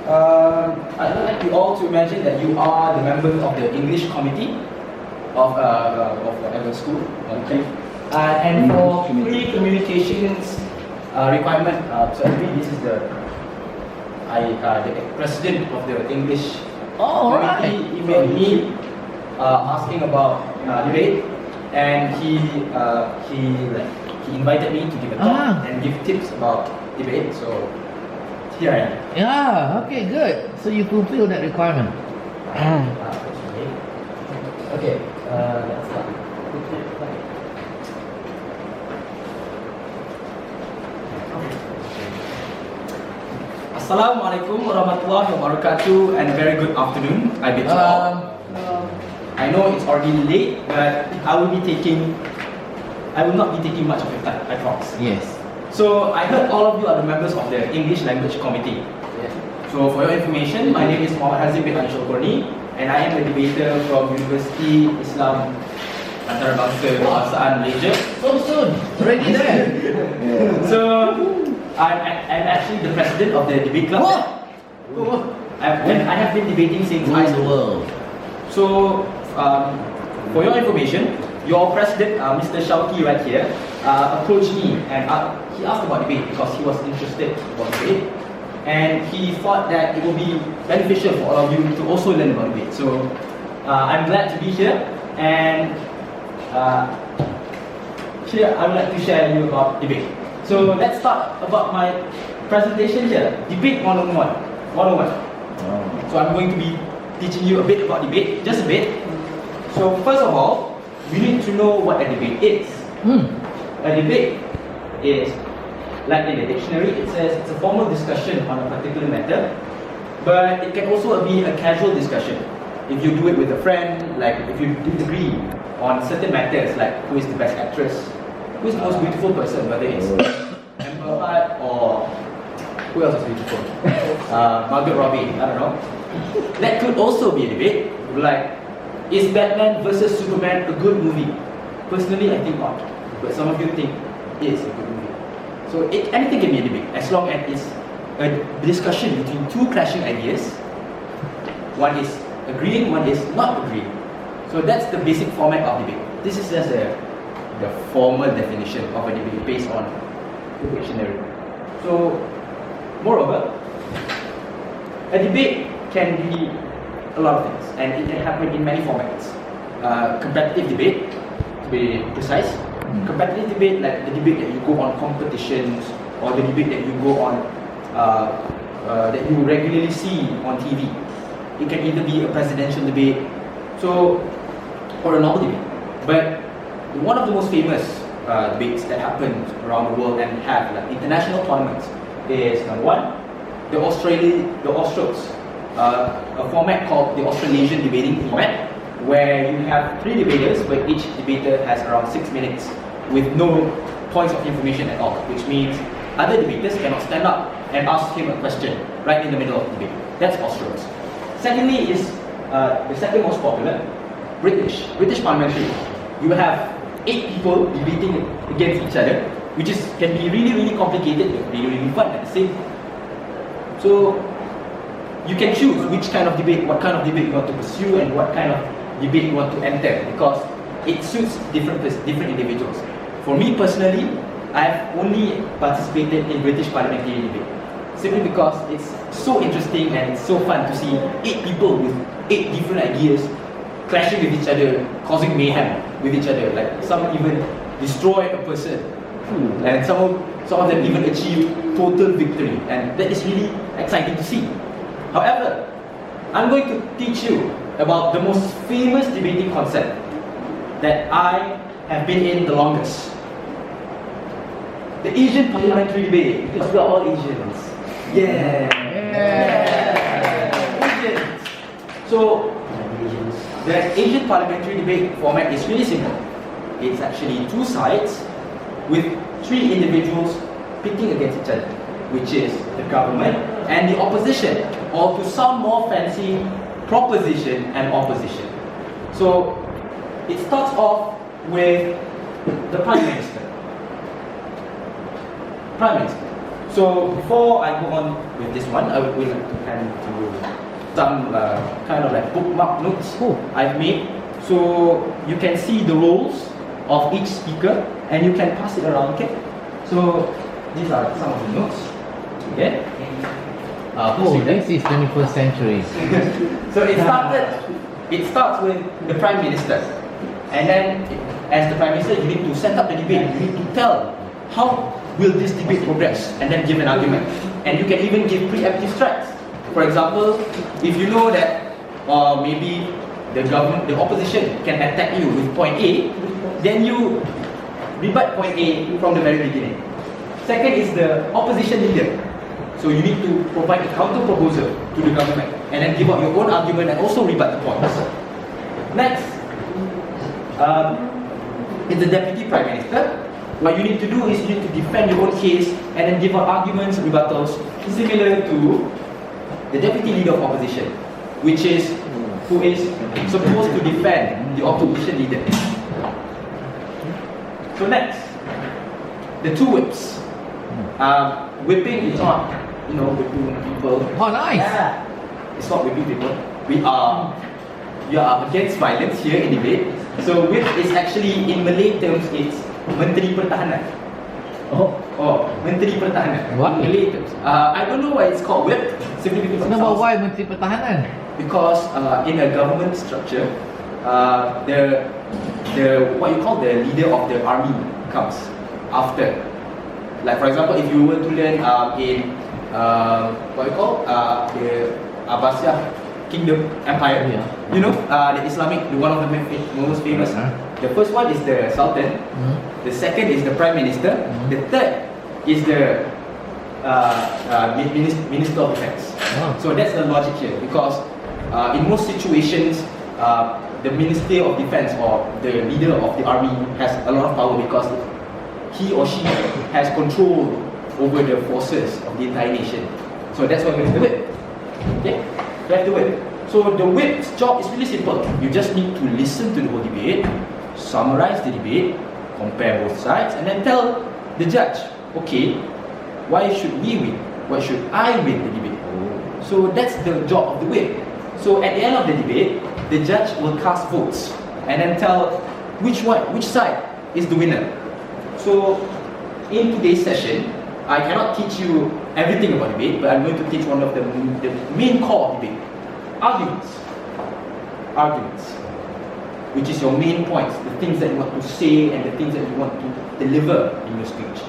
I'd like you all to imagine that you are the members of the English committee of whatever school. Okay. And for pre-communications requirement, so I believe this is the president of the English committee emailed me asking about debate, and he invited me to give a talk and give tips about debate. So here I am. Yeah, okay, good. So you fulfill that requirement. Okay, let's start. Assalamualaikum warahmatullahi wabarakatuh, and a very good afternoon. I bid you all. I know it's already late, but I will not be taking much of your time, I promise. Yes. So I heard all of you are the members of the English Language Committee. Yes. So for your information, my name is Hazim bin and I am a debater from University Islam Antarabangsa Kebangsaan Malaysia. So soon, already there. So I'm actually the president of the debate club. And I have been debating since high school. So for your information, your president, Mr. Shauki right here, approached me and he asked about debate because he was interested about debate, and he thought that it would be beneficial for all of you to also learn about debate. So I'm glad to be here, and here I would like to share with you about debate. So let's start about my presentation here. Debate 101. So I'm going to be teaching you a bit about debate, just a bit. So first of all, we need to know what a debate is. A debate is, like in the dictionary, it says it's a formal discussion on a particular matter, but it can also be a casual discussion. If you do it with a friend, like if you disagree on certain matters, like who is the best actress, who is the most beautiful person, whether it's Amber Heard or who else is beautiful? Margot Robbie, I don't know. That could also be a debate, like, is Batman vs Superman a good movie? Personally, I think not, but some of you think it is a good movie. So anything can be a debate, as long as it's a discussion between two clashing ideas. One is agreeing, one is not agreeing. So that's the basic format of debate. This is just the formal definition of a debate based on the dictionary. So, moreover, a debate can be a lot of things, and it can happen in many formats. Competitive debate, to be precise. Competitive debate, like the debate that you go on competitions, or the debate that you go on, that you regularly see on TV. It can either be a presidential debate, or a normal debate. But one of the most famous debates that happen around the world and have like international tournaments is number one, the Australs, a format called the Australasian debating format, where you have 3 debaters, but each debater has around 6 minutes with no points of information at all, which means other debaters cannot stand up and ask him a question right in the middle of the debate. That's Australs. Secondly is the second most popular, British parliamentary. You have 8 people debating against each other, which can be really complicated, but really fun at the same time. So you can choose which kind of debate, what kind of debate you want to pursue, and what kind of debate you want to enter, because it suits different individuals. For me personally, I have only participated in British parliamentary debate, simply because it's so interesting and it's so fun to see 8 people with 8 different ideas clashing with each other, causing mayhem with each other. Like some even destroy a person, and some of them even achieve total victory, and that is really exciting to see. However, I'm going to teach you about the most famous debating concept that I have been in the longest. The Asian parliamentary debate, because we are all Asians. Yeah. Asians. So, the Asian parliamentary debate format is really simple. It's actually 2 sides with 3 individuals pitting against each other, which is the government and the opposition, or to some more fancy, proposition and opposition. So it starts off with the Prime Minister. So before I go on with this one, I would like to hand to some kind of like bookmark notes I've made. So you can see the roles of each speaker and you can pass it around, okay? So these are some of the notes, okay? This is 21st century. So it starts with the Prime Minister. And then as the Prime Minister, you need to set up the debate. You need to tell how will this debate progress and then give an argument. And you can even give preemptive strikes. For example, if you know that maybe the opposition can attack you with point A, then you rebut point A from the very beginning. Second is the opposition leader. So you need to provide a counter proposal to the government and then give out your own argument and also rebut the points. Next, is the Deputy Prime Minister. What you need to do is you need to defend your own case and then give out arguments, rebuttals, similar to the Deputy Leader of Opposition, who is supposed to defend the opposition leader. So next, the two whips. Whipping is not, whipping people. Oh, nice! Yeah. It's not whipping people. You are against violence here in debate. So whip is actually, in Malay terms, it's Menteri Pertahanan. Menteri Pertahanan. What? In Malay terms. I don't know why it's called whip. Simply because why Menteri Pertahanan? Because in a government structure, the what you call the leader of the army comes after. Like for example, if you were to learn in what you call the Abbasiyah Kingdom Empire, the Islamic, one of the most famous. The first one is the Sultan. The second is the Prime Minister. The third is the Minister of Defense. So that's the logic here, because in most situations, the Minister of Defense or the leader of the army has a lot of power because he or she has control over the forces of the entire nation. So that's why we have the whip. Okay? We have the whip. So the whip's job is really simple. You just need to listen to the whole debate, summarize the debate, compare both sides, and then tell the judge, okay, why should we win? Why should I win the debate? So that's the job of the whip. So at the end of the debate, the judge will cast votes and then tell which side is the winner. So in today's session, I cannot teach you everything about debate, but I'm going to teach one of the main core of debate. Arguments, which is your main points, the things that you want to say and the things that you want to deliver in your speech.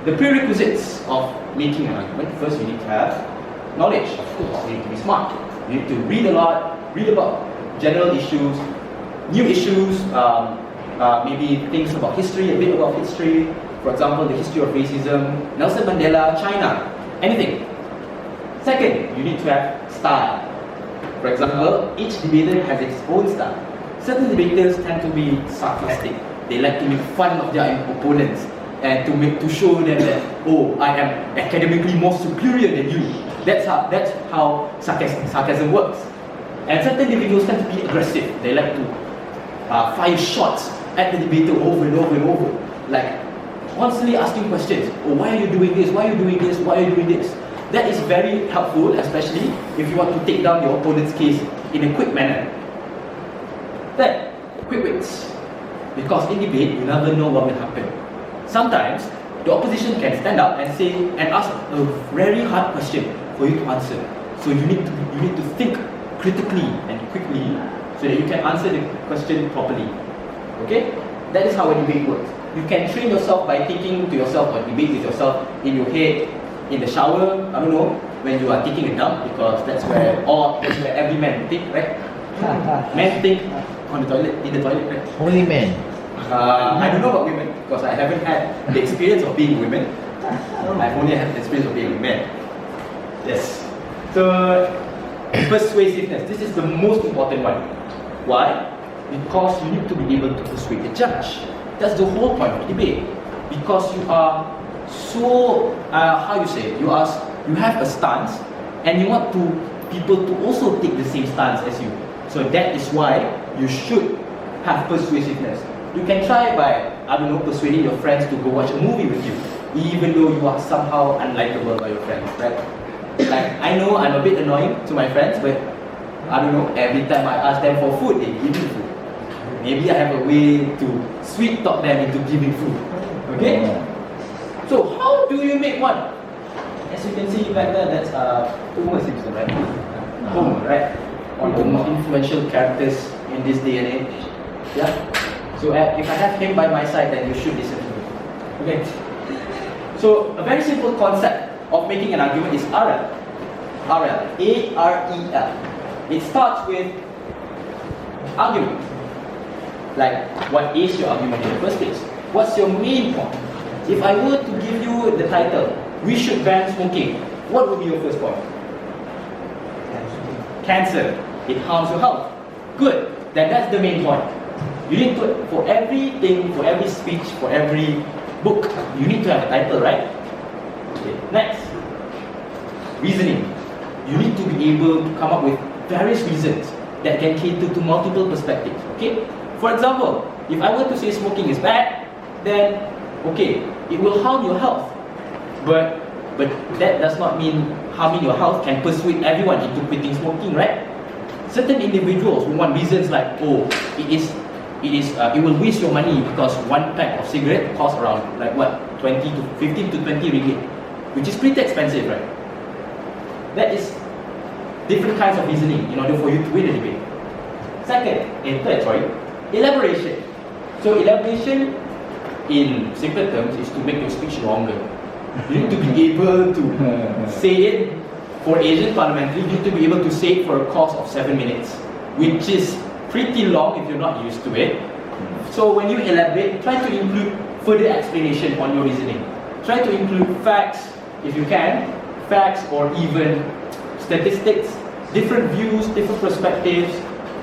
The prerequisites of making an argument: first, you need to have knowledge, of course. You need to be smart. You need to read a lot, read about general issues, new issues, maybe things about history, a bit about history. For example, the history of racism, Nelson Mandela, China, anything. Second, you need to have style. For example, each debater has its own style. Certain debaters tend to be sarcastic. They like to make fun of their opponents and to show them that, I am academically more superior than you. That's how sarcasm works. And certain individuals tend to be aggressive. They like to fire shots at the debater over and over and over, like constantly asking questions. Why are you doing this? Why are you doing this? Why are you doing this? That is very helpful, especially if you want to take down your opponent's case in a quick manner. Then, quick wits. Because in debate, you never know what will happen. Sometimes, the opposition can stand up and ask a very hard question for you to answer. So you need to think critically and quickly so that you can answer the question properly. Okay? That is how a debate works. You can train yourself by thinking to yourself or debate with yourself in your head, in the shower, I don't know, when you are taking a dump, because that's where every man think, right? Men think on the toilet, in the toilet, right? Only men. I don't know about women because I haven't had the experience of being women. I've only had the experience of being a man. Yes. So, persuasiveness. This is the most important one. Why? Because you need to be able to persuade the judge. That's the whole point of debate. Because you are so, you have a stance and you want people to also take the same stance as you. So that is why you should have persuasiveness. You can try by, persuading your friends to go watch a movie with you. even though you are somehow unlikable by your friends, right? Like, I know I'm a bit annoying to my friends, but I don't know, every time I ask them for food, they give me food. Maybe I have a way to sweet talk them into giving food. Okay? So how do you make one? As you can see back there, that's Homer Simpson, right? Homer, right? One of the most influential characters in this day and age. Yeah? So if I have him by my side, then you should listen to me. Okay? So a very simple concept of making an argument is RL. RL. A-R-E-L. It starts with argument. Like, what is your argument in the first place? What's your main point? If I were to give you the title, we should ban smoking, what would be your first point? Cancer. It harms your health. Good. Then that's the main point. You need to, for everything, for every speech, for every book, you need to have a title, right? Okay. Next. Reasoning. You need to be able to come up with various reasons that can cater to multiple perspectives. Okay? For example, if I were to say smoking is bad, then okay, it will harm your health. But that does not mean harming your health can persuade everyone into quitting smoking, right? Certain individuals will want reasons like, oh, it will waste your money because one pack of cigarette costs around like what, 20 to 15 to 20 ringgit, which is pretty expensive, right? That is different kinds of reasoning in order for you to win a debate. Third, elaboration. So elaboration in simple terms is to make your speech longer. You need to be able to say it. For Asian parliamentary, you need to be able to say it for a course of 7 minutes, which is pretty long if you're not used to it. So when you elaborate, try to include further explanation on your reasoning. Try to include facts, if you can, facts or even statistics, different views, different perspectives,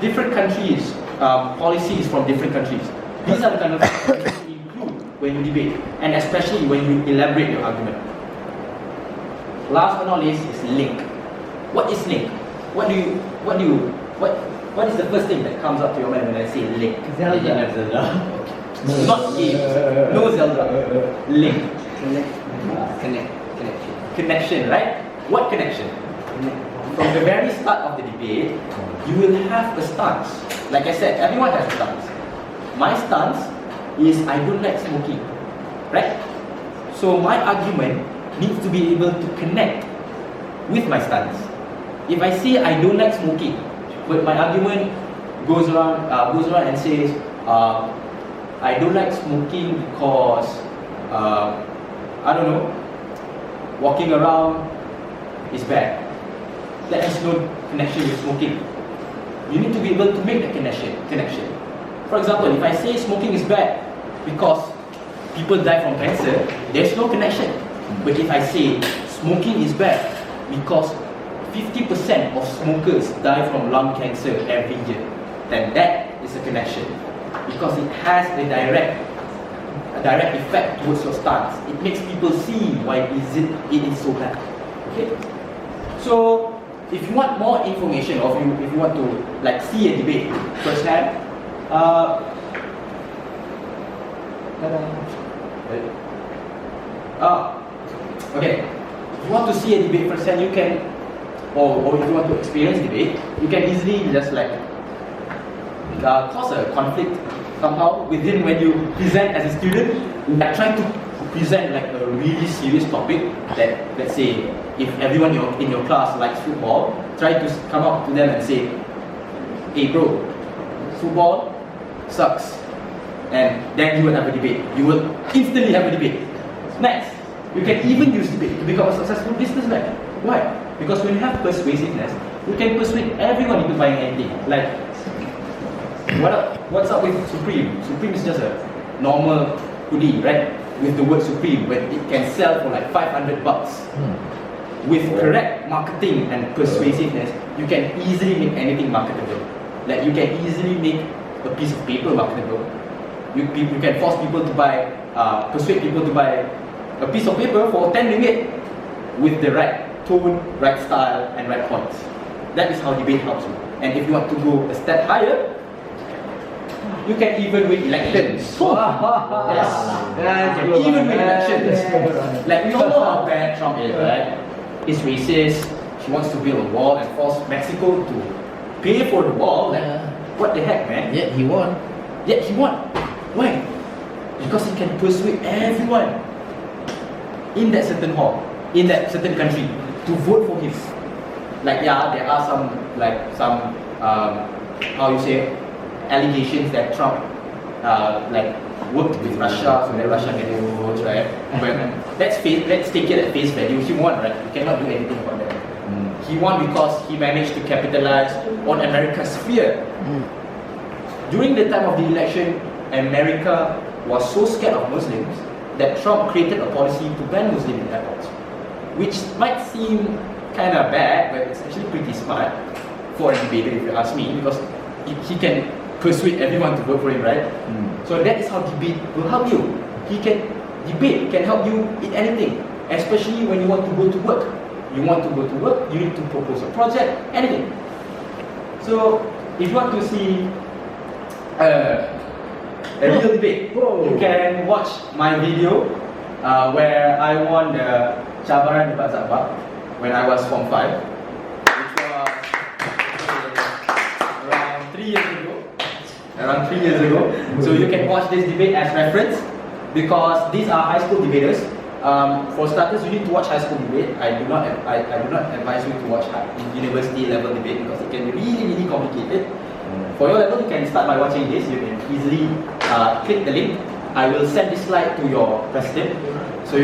different countries, policies from different countries. These are the kind of things you include when you debate, and especially when you elaborate your argument. Last but not least is link. What is link? What is the first thing that comes up to your mind when I say link? Zelda. Not games. No Zelda. Link. Connection, right? What connection? From the very start of the debate, you will have a stance. Like I said, everyone has a stance. My stance is I don't like smoking, right? So my argument needs to be able to connect with my stance. If I say I don't like smoking, but my argument goes around and says I don't like smoking because I don't know, walking around is bad. That has no connection with smoking. You need to be able to make that connection. For example, if I say smoking is bad because people die from cancer, there's no connection. But if I say smoking is bad because 50% of smokers die from lung cancer every year, then that is a connection. Because it has a direct effect towards your stance. It makes people see why it is so bad. Okay? So if you want more information, or if you want to like see a debate firsthand, okay. If you want to see a debate firsthand, you can, or if you want to experience debate, you can easily just like cause a conflict somehow within when you present as a student. Like trying to present like a really serious topic that, let's say, if everyone in your class likes football, try to come up to them and say, hey bro, football sucks. And then you will have a debate. You will instantly have a debate. Next, you can even use debate to become a successful businessman. Why? Because when you have persuasiveness, you can persuade everyone into buying anything. Like, what's up with Supreme? Supreme is just a normal hoodie, right? With the word Supreme, but it can sell for like $500. With correct marketing and persuasiveness, you can easily make anything marketable. Like you can easily make a piece of paper marketable. You can force people to buy, persuade people to buy a piece of paper for 10 ringgit with the right tone, right style, and right points. That is how debate helps you. And if you want to go a step higher, You can even win elections. Yes. You can even win elections. Like we all know how bad Trump is, right? He's racist. He wants to build a wall and force Mexico to pay for the wall. Like, what the heck, man? Yet he won. Why? Because he can persuade everyone in that certain hall, in that certain country, to vote for him. Like there are some how you say, allegations that Trump worked with Russia so that Russia can get votes, right? But let's take it at face value. He won, right? You cannot do anything about that. He won because he managed to capitalize on America's fear. During the time of the election, America was so scared of Muslims that Trump created a policy to ban Muslims in airports, which might seem kind of bad, but it's actually pretty smart for a debater, if you ask me, because he can persuade everyone to vote for him, right? So that is how debate will help you. Debate can help you in anything, especially when you want to go to work. You need to propose a project, anything. So if you want to see a real debate, you can watch my video where I won the Cabaran Debat Zabak when I was Form 5, which was around 3 years ago. So you can watch this debate as reference because these are high school debaters. For starters, you need to watch high school debate. I do not advise you to watch university level debate because it can be really complicated. For your level, you can start by watching this. You can easily click the link. I will send this slide to your president